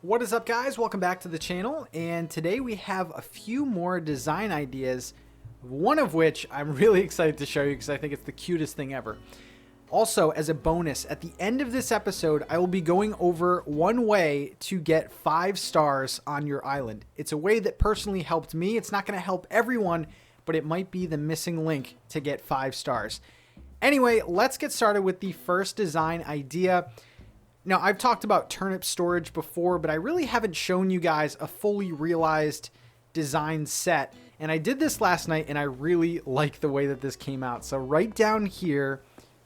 What is up, guys? Welcome back to the channel, and today we have a few more design ideas, one of which I'm really excited to show you because I think it's the cutest thing ever. Also, as a bonus, at the end of this episode, I will be going over one way to get 5 stars on your island. It's a way that personally helped me. It's not going to help everyone, but it might be the missing link to get 5 stars. Anyway, let's get started with the first design idea. Now, I've talked about turnip storage before, but I really haven't shown you guys a fully realized design set. And I did this last night, and I really like the way that this came out. So right down here,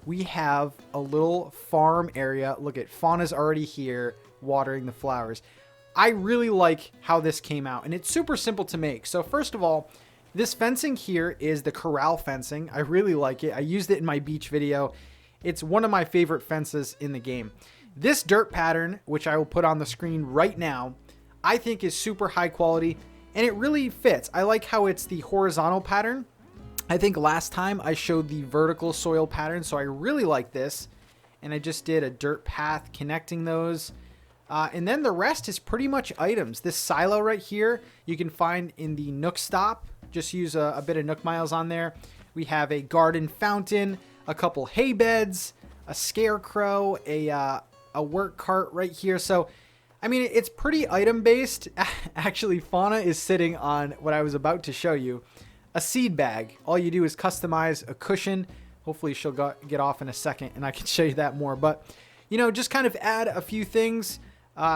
we have a little farm area. Look at Fauna's already here watering the flowers. I really like how this came out, and it's super simple to make. So first of all, this fencing here is the corral fencing. I really like it. I used it in my beach video. It's one of my favorite fences in the game. This dirt pattern, which I will put on the screen right now, I think is super high quality, and it really fits. I like how it's the horizontal pattern. I think last time I showed the vertical soil pattern, so I really like this. And I just did a dirt path connecting those. And then the rest is pretty much items. This silo right here, you can find in the Nook Stop. Just use a bit of Nook Miles on there. We have a garden fountain, a couple hay beds, a scarecrow, a work cart right here. So, I mean, it's pretty item based. Actually, Fauna is sitting on what I was about to show you, a seed bag. All you do is customize a cushion. Hopefully she'll get off in a second and I can show you that more. But, you know, just kind of add a few things,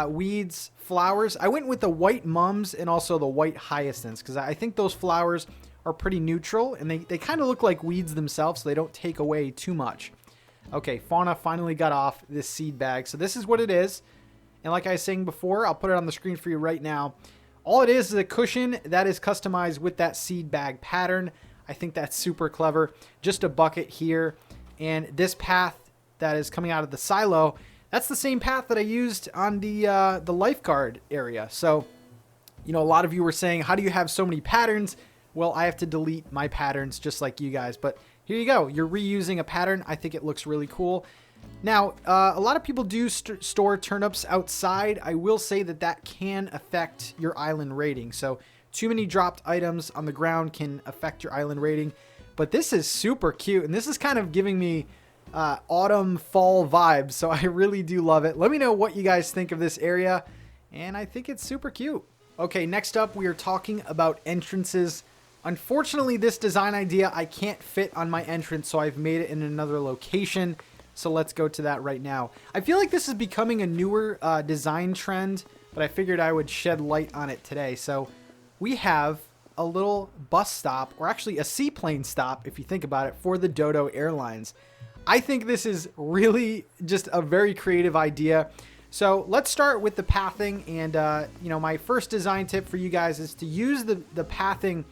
weeds, flowers. I went with the white mums and also the white hyacinths because I think those flowers are pretty neutral and they kind of look like weeds themselves, so they don't take away too much. Okay, Fauna finally got off this seed bag. So this is what it is. And like I was saying before, I'll put it on the screen for you right now. All it is a cushion that is customized with that seed bag pattern. I think that's super clever. Just a bucket here. And this path that is coming out of the silo, that's the same path that I used on the lifeguard area. So, you know, a lot of you were saying, how do you have so many patterns? Well, I have to delete my patterns just like you guys. But here you go. You're reusing a pattern. I think it looks really cool. Now, a lot of people do store turnips outside. I will say that that can affect your island rating. So too many dropped items on the ground can affect your island rating. But this is super cute. And this is kind of giving me autumn, fall vibes. So I really do love it. Let me know what you guys think of this area. And I think it's super cute. Okay, next up, we are talking about entrances. Unfortunately, this design idea I can't fit on my entrance, so I've made it in another location. So let's go to that right now. I feel like this is becoming a newer design trend, but I figured I would shed light on it today. So we have a little bus stop, or actually a seaplane stop, if you think about it, for the Dodo Airlines. I think this is really just a very creative idea. So let's start with the pathing. And, you know, my first design tip for you guys is to use the pathing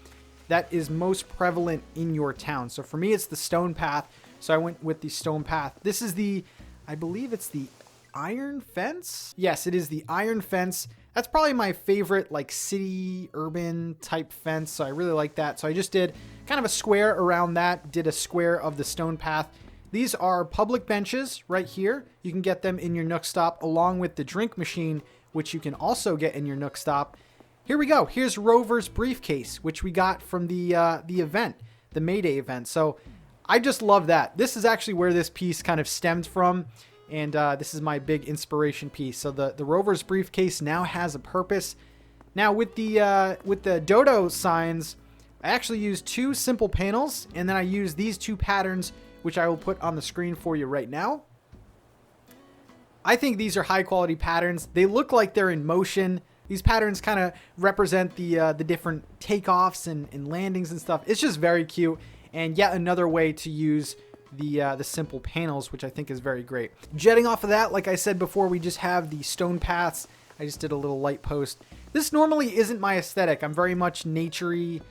that is most prevalent in your town. So for me, it's the stone path. So I went with the stone path. This is I believe it's the iron fence. Yes, it is the iron fence. That's probably my favorite, like, city urban type fence. So I really like that. So I just did kind of a square around that, did a square of the stone path. These are public benches right here. You can get them in your Nook Stop along with the drink machine, which you can also get in your Nook Stop. Here we go. Here's Rover's briefcase, which we got from the event, the May Day event. So I just love that. This is actually where this piece kind of stemmed from, and this is my big inspiration piece. So the Rover's briefcase now has a purpose. Now with the Dodo signs, I actually used 2 simple panels, and then I used these 2 patterns, which I will put on the screen for you right now. I think these are high quality patterns. They look like they're in motion. These patterns kind of represent the different takeoffs and landings and stuff. It's just very cute, and yet another way to use the simple panels, which I think is very great. Jetting off of that, like I said before, we just have the stone paths. I just did a little light post. This normally isn't my aesthetic. I'm very much nature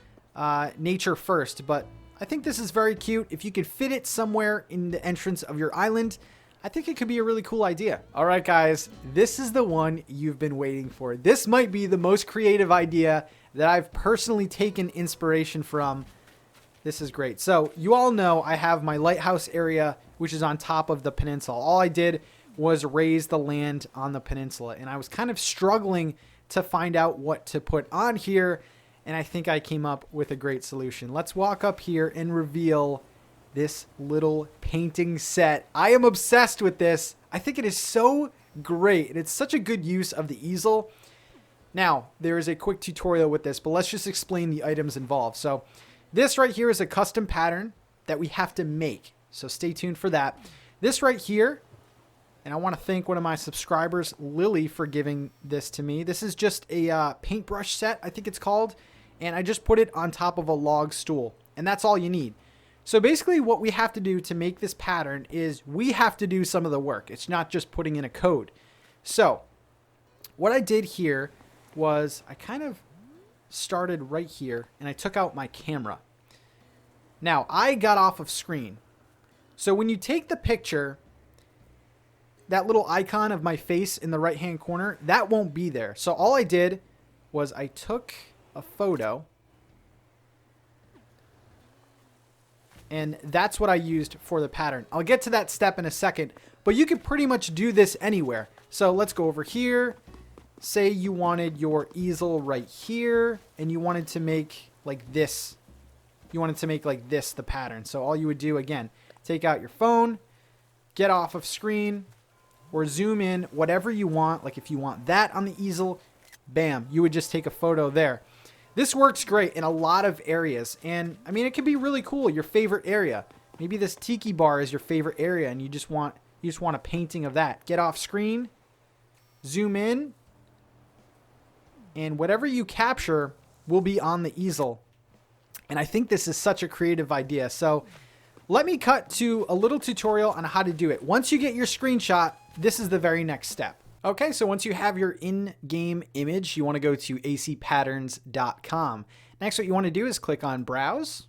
first, but I think this is very cute. If you could fit it somewhere in the entrance of your island, I think it could be a really cool idea. All right, guys, this is the one you've been waiting for. This might be the most creative idea that I've personally taken inspiration from. This is great. So you all know I have my lighthouse area, which is on top of the peninsula. All I did was raise the land on the peninsula. And I was kind of struggling to find out what to put on here. And I think I came up with a great solution. Let's walk up here and reveal this little painting set. I am obsessed with this. I think it is so great. And it's such a good use of the easel. Now, there is a quick tutorial with this, but let's just explain the items involved. So this right here is a custom pattern that we have to make. So stay tuned for that. This right here, and I want to thank one of my subscribers, Lily, for giving this to me. This is just a paintbrush set, I think it's called. And I just put it on top of a log stool. And that's all you need. So basically what we have to do to make this pattern is we have to do some of the work. It's not just putting in a code. So what I did here was I kind of started right here and I took out my camera. Now I got off of screen. So when you take the picture, that little icon of my face in the right hand corner, that won't be there. So all I did was I took a photo and that's what I used for the pattern. I'll get to that step in a second, but you can pretty much do this anywhere. So let's go over here. Say you wanted your easel right here and you wanted to make like this. You wanted to make like this the pattern. So all you would do, again, take out your phone, get off of screen, or zoom in, whatever you want. Like if you want that on the easel, bam, you would just take a photo there. This works great in a lot of areas. And I mean, it can be really cool. Your favorite area. Maybe this tiki bar is your favorite area and you just want a painting of that. Get off screen, zoom in, and whatever you capture will be on the easel. And I think this is such a creative idea. So let me cut to a little tutorial on how to do it. Once you get your screenshot, this is the very next step. Okay, so once you have your in-game image, you want to go to acpatterns.com. Next, what you want to do is click on Browse.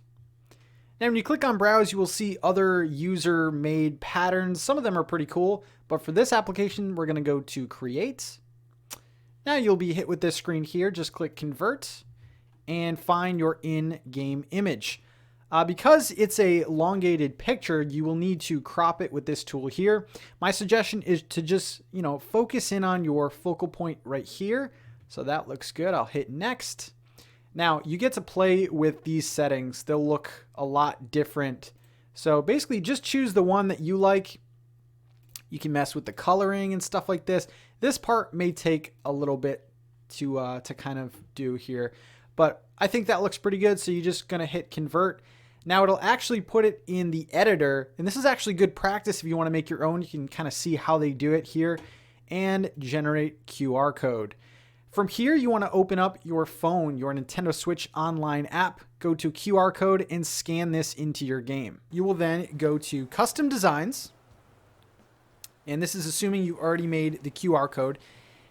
Now, when you click on Browse, you will see other user-made patterns. Some of them are pretty cool, but for this application, we're going to go to Create. Now you'll be hit with this screen here. Just click Convert and find your in-game image. Because it's a elongated picture, you will need to crop it with this tool here. My suggestion is to just, focus in on your focal point right here. So that looks good. I'll hit Next. Now you get to play with these settings. They'll look a lot different. So basically just choose the one that you like. You can mess with the coloring and stuff like this. This part may take a little bit to kind of do here, but I think that looks pretty good. So you're just going to hit Convert. Now it'll actually put it in the editor, and this is actually good practice if you want to make your own. You can kind of see how they do it here and generate QR code. From here, you want to open up your phone, your Nintendo Switch online app, go to QR code and scan this into your game. You will then go to Custom Designs, and this is assuming you already made the QR code.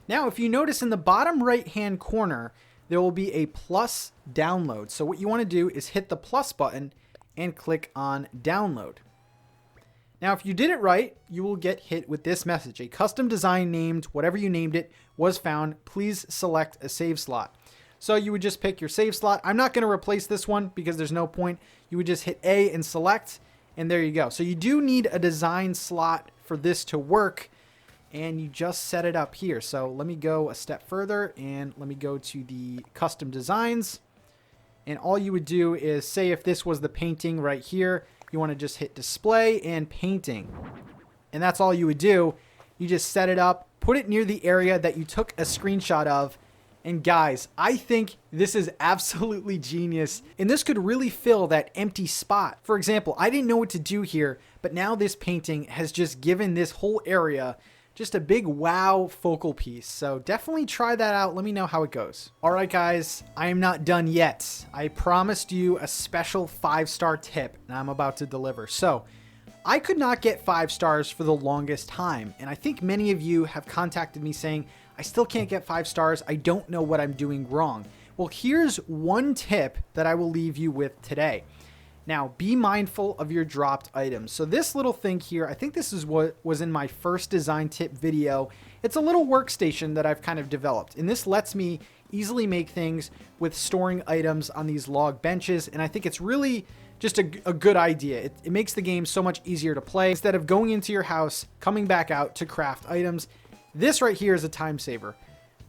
Now, if you notice in the bottom right-hand corner, there will be a plus download. So what you want to do is hit the plus button and click on Download. Now, if you did it right, you will get hit with this message. A custom design named whatever you named it was found. Please select a save slot. So you would just pick your save slot. I'm not going to replace this one because there's no point. You would just hit A and select, and there you go. So you do need a design slot for this to work, and you just set it up here. So let me go a step further and let me go to the custom designs. And all you would do is say if this was the painting right here, you want to just hit display and painting. And that's all you would do. You just set it up, put it near the area that you took a screenshot of. And guys, I think this is absolutely genius. And this could really fill that empty spot. For example, I didn't know what to do here, but now this painting has just given this whole area just a big wow focal piece. So definitely try that out. Let me know how it goes. All right, guys, I am not done yet. I promised you a special 5-star tip, and I'm about to deliver. So I could not get 5 stars for the longest time. And I think many of you have contacted me saying, I still can't get 5 stars. I don't know what I'm doing wrong. Well, here's one tip that I will leave you with today. Now, be mindful of your dropped items. So this little thing here, I think this is what was in my first design tip video. It's a little workstation that I've kind of developed, and this lets me easily make things with storing items on these log benches, and I think it's really just a good idea. It makes the game so much easier to play. Instead of going into your house, coming back out to craft items, this right here is a time saver.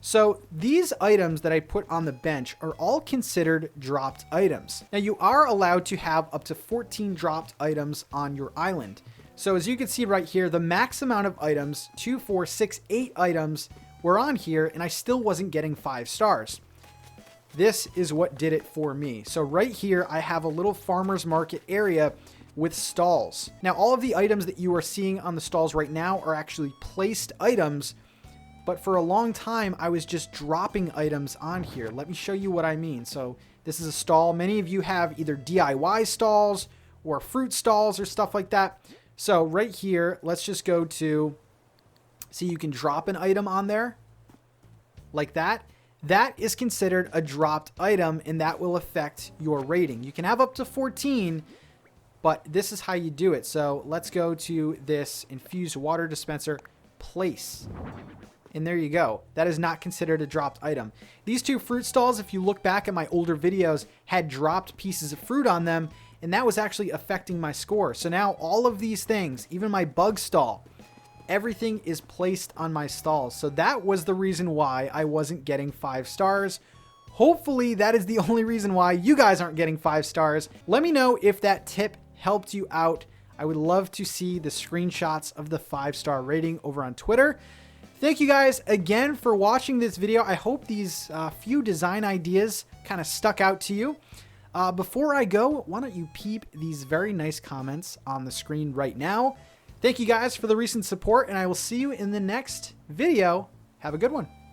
So these items that I put on the bench are all considered dropped items. Now you are allowed to have up to 14 dropped items on your island. So as you can see right here, the max amount of items, 2, 4, 6, 8 items were on here, and I still wasn't getting 5 stars. This is what did it for me. So right here, I have a little farmer's market area with stalls. Now, all of the items that you are seeing on the stalls right now are actually placed items, but for a long time, I was just dropping items on here. Let me show you what I mean. So this is a stall. Many of you have either DIY stalls or fruit stalls or stuff like that. So right here, let's just go to, see, you can drop an item on there like that. That is considered a dropped item, and that will affect your rating. You can have up to 14, but this is how you do it. So let's go to this infused water dispenser, place. And there you go. That is not considered a dropped item. These two fruit stalls, if you look back at my older videos, had dropped pieces of fruit on them, and that was actually affecting my score. So now all of these things, even my bug stall, everything is placed on my stalls. So that was the reason why I wasn't getting 5 stars. Hopefully that is the only reason why you guys aren't getting 5 stars. Let me know if that tip helped you out. I would love to see the screenshots of the 5-star rating over on Twitter. Thank you guys again for watching this video. I hope these few design ideas kind of stuck out to you. Before I go, why don't you peep these very nice comments on the screen right now. Thank you guys for the recent support, and I will see you in the next video. Have a good one.